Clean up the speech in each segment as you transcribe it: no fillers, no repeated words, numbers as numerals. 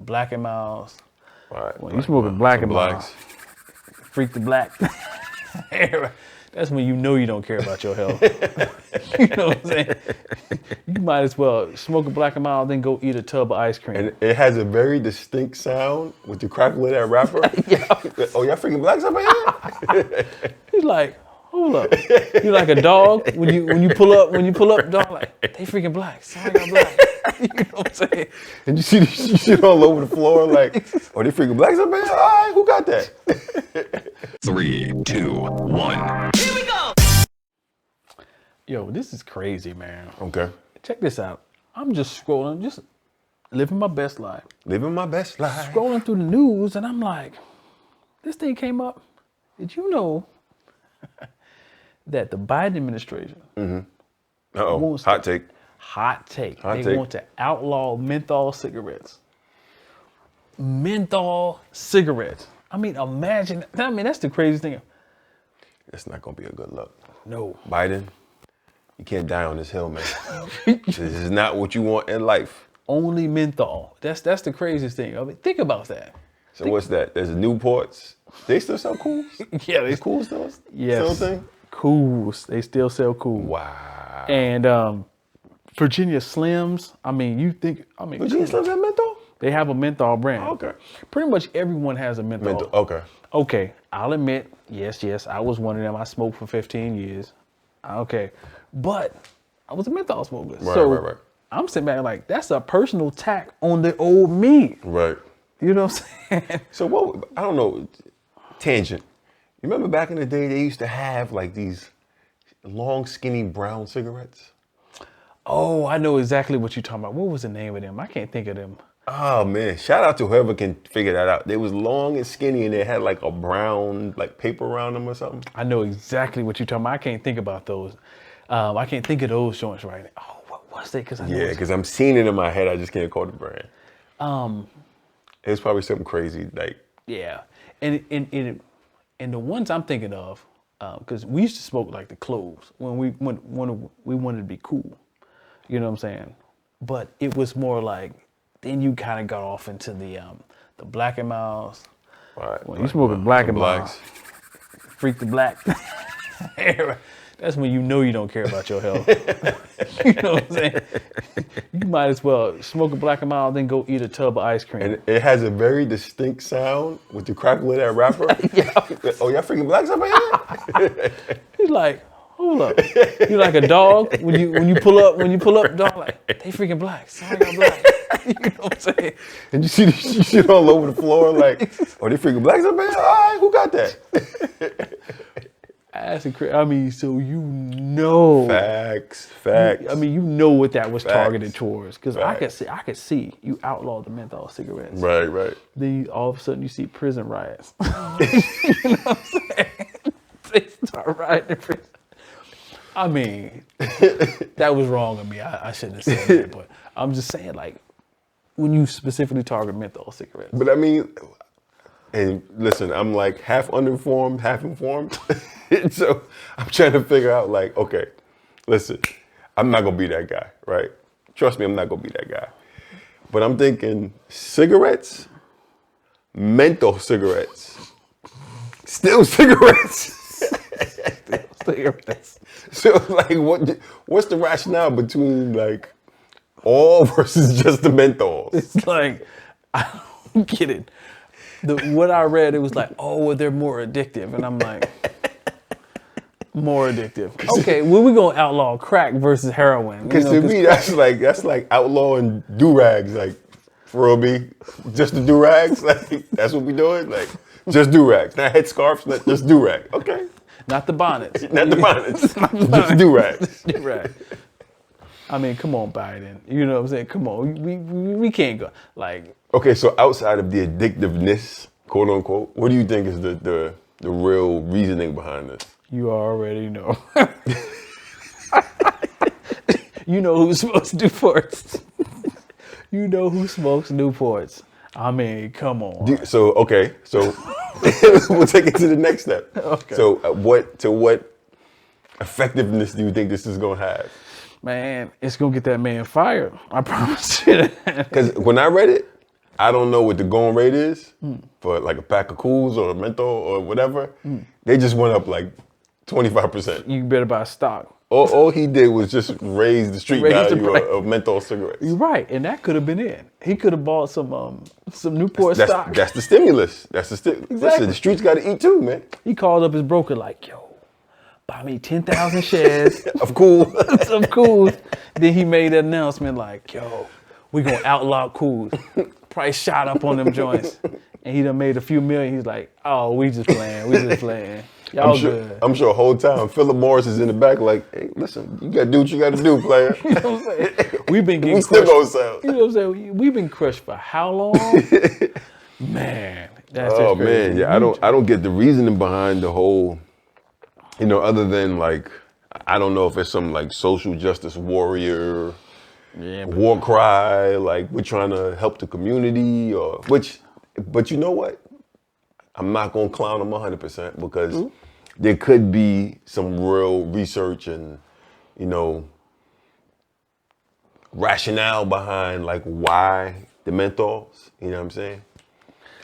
Black and Miles. Right. When you smoking Black and Miles, blacks. freak the black. That's when you know you don't care about your health. You know what I'm saying? You might as well smoke a Black and Mild, then go eat a tub of ice cream. And it has a very distinct sound with the crackle of that wrapper. Yeah. Oh, y'all freaking blacks up here? He's like, hold up. You like a dog when you pull up, dog like they freaking black. Somebody got black. You know what I'm saying? And you see this shit all over the floor, like, oh, they freaking blacks up here? All right, who got that? 3, 2, 1. Here we go. Yo, this is crazy, man. Okay. Check this out. I'm just scrolling, just living my best life. Living my best life. Scrolling through the news, and I'm like, this thing came up. Did you know that the Biden administration Uh-oh, wants hot to- take. Hot take. Hot They take. want to outlaw menthol cigarettes. Menthol cigarettes. I mean, imagine. I mean, that's the craziest thing. That's not gonna be a good look. No. Biden, you can't die on this hill, man. This is not what you want in life. Only menthol. That's the craziest thing. I mean, think about that. So what's that? There's Newports. They still sell cools? Yeah, Is cool still? yes. Still a thing? Cools. They still sell cool. Wow. And Virginia Slims. I mean, Virginia Slims have menthol? they have a menthol brand. Okay. Pretty much everyone has a menthol. Menthol. Okay. Okay, I'll admit, yes, I was one of them. I smoked for 15 years. Okay, but I was a menthol smoker. Right. I'm sitting back like, that's a personal attack on the old me. Right. You know what I'm saying? So what? I don't know. Tangent. You remember back in the day they used to have like these long, skinny brown cigarettes? Oh, I know exactly what you're talking about. What was the name of them? I can't think of them. Oh man! Shout out to whoever can figure that out. They was long and skinny, and they had like a brown like paper around them or something. I know exactly what you're talking about. I can't think about those. I can't think of those joints right now. Oh, what was they? Because I know Yeah, because I'm seeing it in my head. I just can't call the brand. It was probably something crazy like. yeah, and the ones I'm thinking of, because we used to smoke like the cloves when we wanted to be cool. You know what I'm saying? But it was more like then you kind of got off into the Black and Miles. Right. When you smoking Black and Miles, blacks. freak the black. That's when you know you don't care about your health. You know what I'm saying? You might as well smoke a Black and Mild, then go eat a tub of ice cream. And it has a very distinct sound with the crackle of that wrapper. Yeah. Oh, y'all freaking blacks up here? He's like, hold up. You like a dog when you pull up, dog like they freaking black. Somebody got black. You know what I'm saying? And you see this shit all over the floor, like, oh, they freaking blacks up here? All right, who got that? That's incredible. I mean, so you know. Facts. I mean, you know what that was Facts. targeted towards, because I Facts. could see you outlaw the menthol cigarettes. Right. Then all of a sudden you see prison riots. You know what I'm saying? They start rioting in prison. I mean, that was wrong of me. I shouldn't have said that, but I'm just saying, like, when you specifically target menthol cigarettes. But I mean, and listen, I'm like half uninformed, half informed. So I'm trying to figure out like, okay, listen, I'm not gonna be that guy, right? Trust me, I'm not gonna be that guy. But I'm thinking cigarettes, menthol cigarettes, still cigarettes. Cigarettes. So like, what's the rationale between like all versus just the menthols? It's like, I don't get it. What I read, it was like, oh, well, they're more addictive. And I'm like, more addictive. Okay, well, we're going to outlaw crack versus heroin. Because to me, that's like outlawing do-rags, like, for real, B, just the do-rags, like, that's what we doing? Like, just do-rags, not headscarves, just do-rag, okay. Not the bonnets. Not the bonnets, Not the just do-rags. Do-rag. I mean, come on, Biden. You know what I'm saying? Come on, we can't go, like. Okay, so outside of the addictiveness, quote unquote, what do you think is the real reasoning behind this? You already know. You know who smokes Newports. You know who smokes Newports. I mean, come on. Okay, we'll take it to the nenext step. Okay. So what effectiveness do you think this is gonna have? Man, it's gonna get that man fired. I promise you that. Because when I read it, I don't know what the going rate is for like a pack of Cools or a Menthol or whatever. They just went up like 25%. You better buy stock. All he did was just raise the street Raise the value price. of menthol cigarettes. You're right, and that could have been it. He could have bought some Newport stock. That's the stimulus. That's the stimulus. Exactly. Listen, the streets got to eat too, man. He called up his broker like, yo, buy me 10,000 shares Of cool. of Cools. Then he made an announcement like, yo, we gonna outlaw Cools. Price shot up on them joints. And he done made a few million. He's like, oh, we just playing. Y'all good. I'm sure the whole time Philip Morris is in the back like, hey, listen, you got to do what you got to do, player. You know what I'm saying? We've been getting We still crushed. gonna sell. You know what I'm saying? We've been crushed for how long? Man, that's Oh just crazy. man, yeah, I don't get the reasoning behind the whole, other than like, I don't know if it's some like social justice warrior Yeah, but war cry, like we're trying to help the community but you know what? I'm not gonna clown them 100% because there could be some real research and, rationale behind like why the menthols, you know what I'm saying?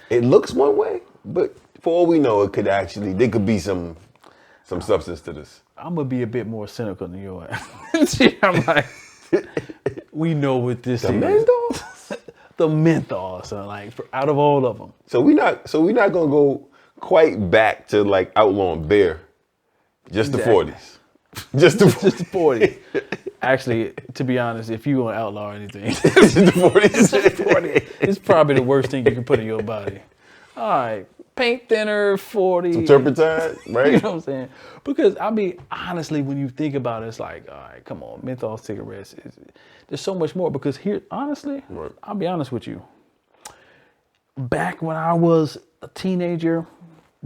It looks one way, but for all we know, there could be some substance to this. I'm gonna be a bit more cynical than you are. See, I'm like, we know what this is. Menthols? The menthol, so like out of all of them. So we're not gonna go quite back to like outlawing beer. Just Exactly. the 40s. Just the Just the 40. Actually, to be honest, if you want to outlaw anything, the 40s. 40, it's probably the worst thing you can put in your body. All right, paint thinner, 40. Turpentine, right? You know what I'm saying? Because I mean, honestly, when you think about it, it's like, all right, come on, menthol cigarettes. There's so much more. Because here, honestly, Right. I'll be honest with you. Back when I was a teenager,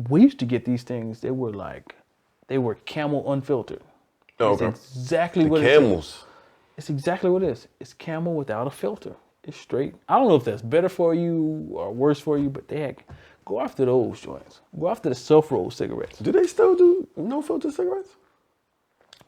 we used to get these things. They were Camel unfiltered. Oh, It's okay. exactly The what it is. Camels. It's exactly what it is. It's Camel without a filter. It's straight. I don't know if that's better for you or worse for you, but go after those joints. Go after the self-rolled cigarettes. Do they still do no filter cigarettes?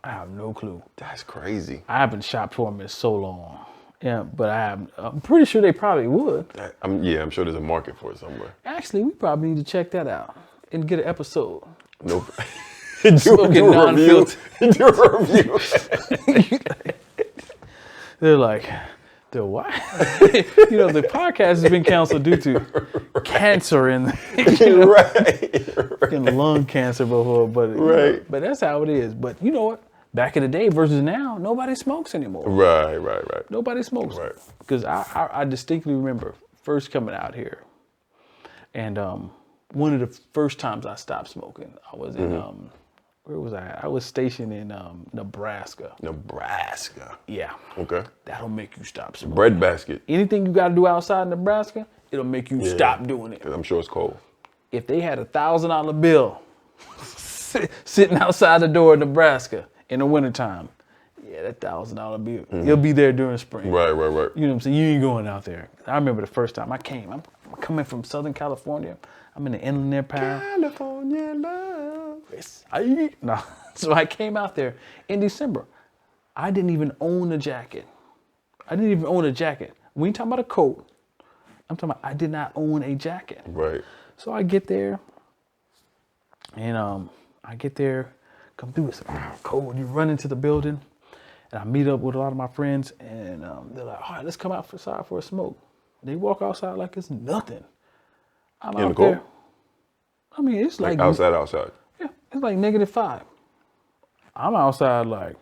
I have no clue. That's crazy. I haven't shopped for them in so long. Yeah, but I'm pretty sure they probably would. I'm sure there's a market for it somewhere. Actually, we probably need to check that out and get an episode. Nope. Smoking do a review. non-filtered. Do a review. They're like, what? The podcast has been canceled due to cancer and Right. lung cancer before, but Right. but that's how it is. But you know what? Back in the day versus now, nobody smokes anymore. Right. Nobody smokes. Right. Because I distinctly remember first coming out here, and one of the first times I stopped smoking, I was in where was I? I was stationed in Nebraska. Nebraska. Yeah, Okay. that'll make you stop smoking. Bread basket. Anything you got to do outside Nebraska, it'll make you stop doing it. 'Cause I'm sure it's cold. If they had $1,000 bill sitting outside the door of Nebraska in the wintertime, yeah, that $1,000 bill, it'll be there during spring. Right. You know what I'm saying? You ain't going out there. I remember the first time I came. I'm coming from Southern California. I'm in the Inland Empire. California love. No. So I came out there in December. I didn't even own a jacket. We ain't talking about a coat. I'm talking about I did not own a jacket. Right. So I get there, and come through. It's cold. You run into the building, and I meet up with a lot of my friends, and they're like, all right, let's come outside for a smoke. They walk outside like it's nothing. I'm In the out cold? there. I mean, it's like outside. Yeah, it's like -5. I'm outside like,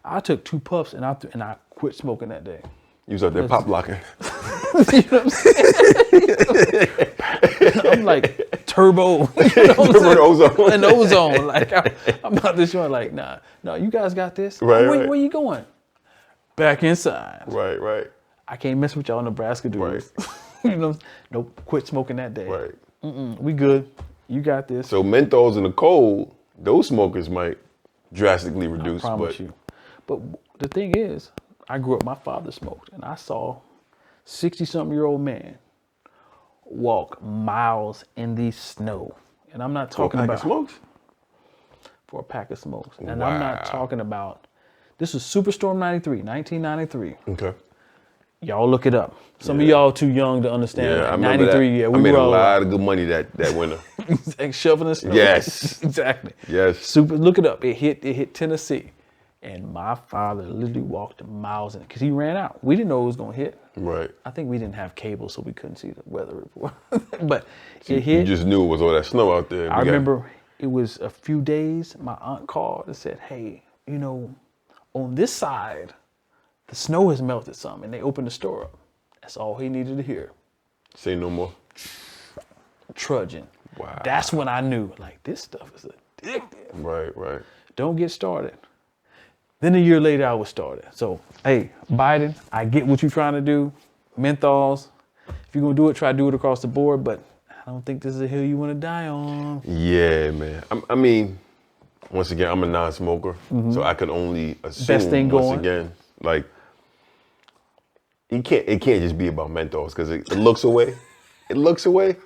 I took 2 puffs and I quit smoking that day. You was out there pop locking. You know what I'm saying? I'm like turbo. You know what I'm Turbo saying? ozone. An ozone. Like I'm about this joint. Like no, you guys got this. Right, Where, right. where you going? Back inside. Right. I can't mess with y'all Nebraska dudes. You know, nope. Quit smoking that day. Right. We good. You got this. So menthols in the cold, those smokers might drastically reduce. I promise but you. But the thing is, I grew up, my father smoked, and I saw 60-something-year-old man walk miles in the snow. And I'm not talking about smokes. for a pack of smokes. And I'm not talking about, this was Superstorm 93, 1993. Okay. Y'all look it up. Some of y'all too young to understand. Yeah, like I remember 93, that. yeah, I we made were a all lot of good money that winter. like shoveling the snow. Yes. Exactly. Yes. Super. Look it up. It hit Tennessee, and my father literally walked miles in because he ran out. We didn't know it was gonna hit. Right. I think we didn't have cable, so we couldn't see the weather report. But it You hit. just knew it was all that snow out there. I remember it was a few days. My aunt called and said, "Hey, on this side, the snow has melted some," and they opened the store up. That's all he needed to hear. Say no more. Trudging. Wow. That's when I knew, like, this stuff is addictive. Right. Don't get started. Then a year later, I was started. So, hey, Biden, I get what you're trying to do. Menthols. If you're going to do it, try to do it across the board. But I don't think this is a hill you want to die on. Yeah, man. I mean, once again, I'm a non-smoker, so I could only assume. Best thing once going. again, like it can't just be about menthols because it looks away. It looks away.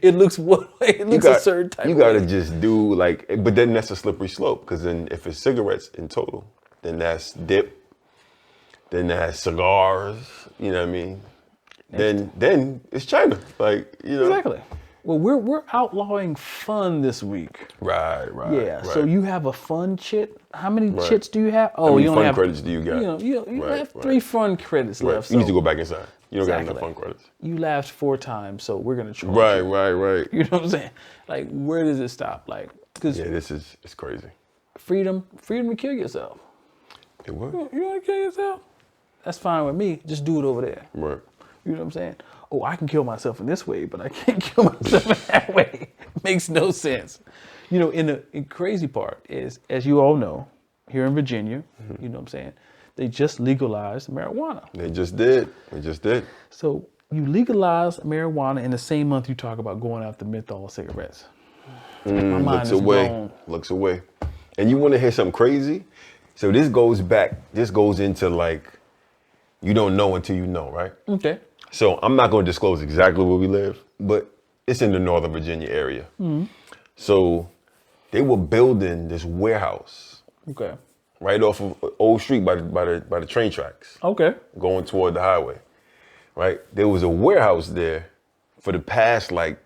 It looks what way? It looks a certain type You of gotta way. just do like, but then that's a slippery slope because then if it's cigarettes in total, then that's dip, then that's cigars. You know what I mean? Then it's China. Like Exactly. Well, we're outlawing fun this week. Right. Yeah. Right. So you have a fun chit. How many Right. chits do you have? Oh, How many you only fun have credits do you got? You Right, have right. 3 fun credits Right. left. You need so- to go back inside. You don't got enough Exactly. fun credits. You laughed 4 times, so we're gonna charge Right. you. You know what I'm saying? Like, where does it stop? Like, because Yeah, it's crazy. freedom to kill yourself. It works. You want to kill yourself? That's fine with me. Just do it over there. Right. You know what I'm saying? Oh, I can kill myself in this way, but I can't kill myself in that way. Makes no sense. And the crazy part is, as you all know, here in Virginia, you know what I'm saying, they just legalized marijuana. They just did. So you legalize marijuana in the same month you talk about going after menthol cigarettes. My mind Looks is away. blown. Looks away. And you want to hear something crazy? So this goes into like, you don't know until you know, right? Okay. So I'm not going to disclose exactly where we live, but it's in the Northern Virginia area. So they were building this warehouse Okay. right off of Old Street by the train tracks, Okay. going toward the highway. Right? There was a warehouse there for the past, like,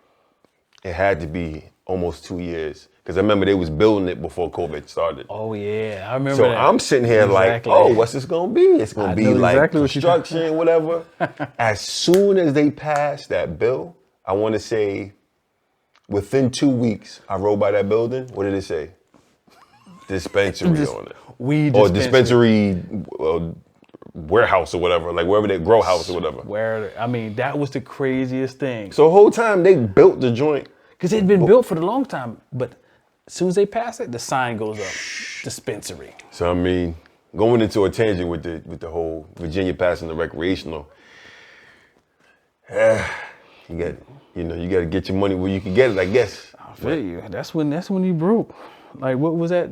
it had to be almost 2 years. Because I remember they was building it before COVID started. Oh yeah, I remember So that. I'm sitting here Exactly. like, oh, what's this gonna be? It's gonna I be know like exactly what you're construction, whatever. As soon as they passed that bill, I want to say within 2 weeks, I rode by that building. What did it say? Dispensary on it. Weed Or dispensary. dispensary warehouse or whatever, like wherever they grow house or whatever. That was the craziest thing. So the whole time they built the joint. Because it had been built for a long time, but as soon as they pass it, the sign goes up. Dispensary. So I mean, going into a tangent with the whole Virginia passing the recreational, you got to get your money where you can get it, I guess. I feel you. That's when you broke. Like, what was that?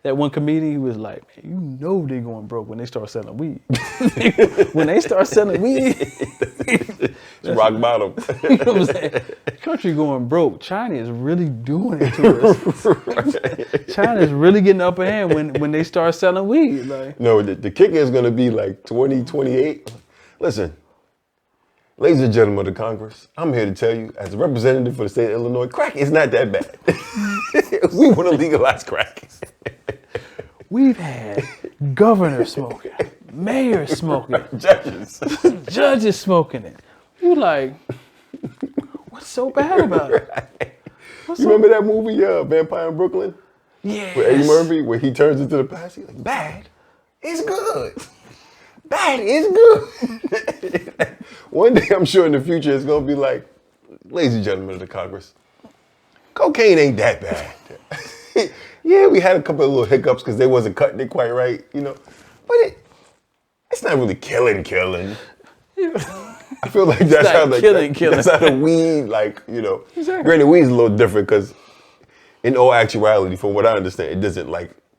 That one comedian, he was like, man, you know they going broke when they start selling weed. When they start selling weed, It's rock bottom. you know what I'm saying? Country going broke. China is really doing it to us. China is really getting the upper hand when they start selling weed. Like, No, the kicker is going to be like 2028. Listen, ladies and gentlemen of the Congress, I'm here to tell you, as a representative for the state of Illinois, crack is not that bad. We want to legalize crack. we've had governors smoking, mayors smoking, judges smoking it. You like, what's so bad about it? You remember that movie, Vampire in Brooklyn? Yes. With Eddie Murphy, where he turns into the past? He's like, bad is good. Bad is good. One day, I'm sure in the future, it's going to be like, ladies and gentlemen of the Congress, cocaine ain't that bad. Yeah, we had a couple of little hiccups because they wasn't cutting it quite right, but it's not really killing. I feel like that's how killing. that's how the weed, Exactly. Granted, weed's a little different because in all actuality, from what I understand, it doesn't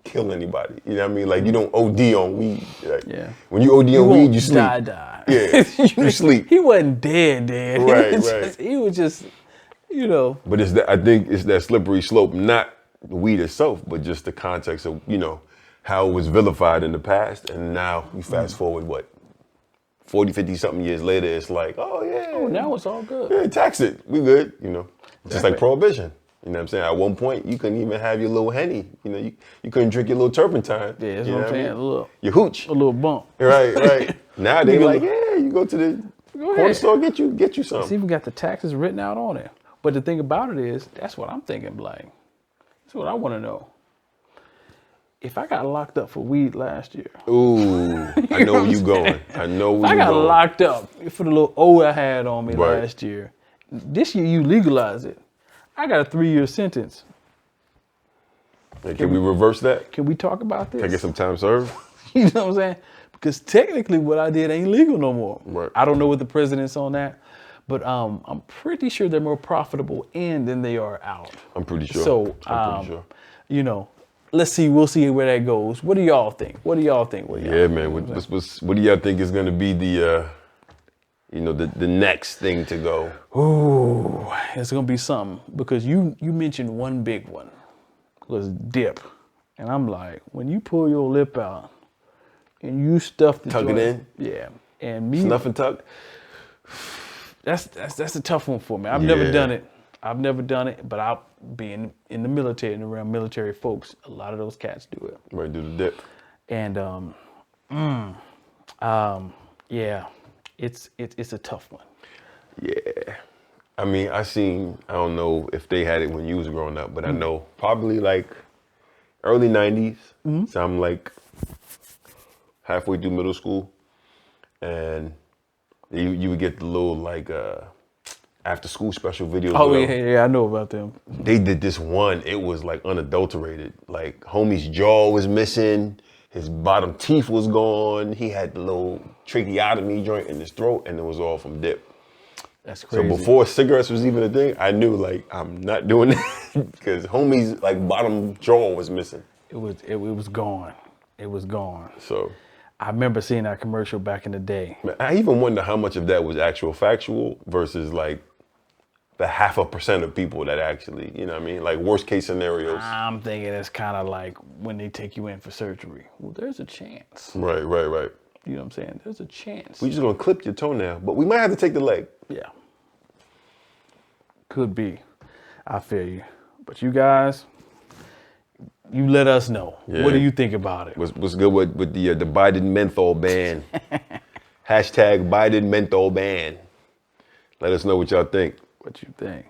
kill anybody. You know what I mean? Like, you don't OD on weed. Yeah. When you OD on weed, you sleep. Die. Yeah, you sleep. He wasn't dead. Right. He was just, But I think it's that slippery slope, not the weed itself, but just the context of, how it was vilified in the past, and now you fast forward, what, 40, 50 something years later, it's like, oh yeah. Oh, now it's all good. Yeah, tax it. We good, you know. Just like Exactly. prohibition. You know what I'm saying? At one point, you couldn't even have your little Henny. You know, you couldn't drink your little turpentine. Yeah, that's you what know I'm saying. I mean? A Your hooch. little bump. Right. Now they Nigga, like, yeah, you go to the corner ahead. store, get you It's some. even got the taxes written out on it. But the thing about it is, that's what I'm thinking, like, that's what I want to know. If I got locked up for weed last year, Ooh, I know where you going. I know where I you got going. locked up for the little O I had on me Right. last year. This year you legalize it. I got a 3-year sentence. Hey, can we reverse that? Can we talk about this? Can I get some time served? You know what I'm saying? Because technically what I did ain't legal no more. Right. I don't know what the president's on that, but I'm pretty sure they're more profitable in than they are out. I'm pretty sure. So, I'm pretty sure. you know, let's see. We'll see where that goes. What do y'all think? What do y'all think? Yeah, man. What do y'all think is going to be the, the next thing to go? Ooh, it's gonna be something because you mentioned one big one was dip, and I'm like, when you pull your lip out and you stuff the Tuck it joint- in? yeah, and me, Snuff and tuck? that's a tough one for me. I've never Yeah. done it. But I'll being in the military and around military folks, a lot of those cats do it. Right, do the dip. And yeah, it's a tough one. Yeah. I mean, I don't know if they had it when you was growing up, but I know probably like early 90s. So I'm like halfway through middle school. And you would get the little like after school special videos. Oh whatever. yeah, I know about them. They did this one. It was like unadulterated. Like homie's jaw was missing. His bottom teeth was gone. He had the little tracheotomy joint in his throat, and it was all from dip. That's So crazy. before cigarettes was even a thing, I knew like I'm not doing that because homie's like bottom jaw was missing. it was gone. It was gone. So I remember seeing that commercial back in the day. man, I even wonder how much of that was actual factual versus like the 0.5% of people that actually, you know what I mean? Like worst case scenarios. I'm thinking it's kind of like when they take you in for surgery. Well, there's a chance. Right. You know what I'm saying? There's a chance. We just gonna clip your toenail, but we might have to take the leg. Yeah. Could be. I feel you. But you guys, you let us know. Yeah. What do you think about it? What's good with the Biden menthol ban? Hashtag Biden menthol ban. Let us know what y'all think. What you think?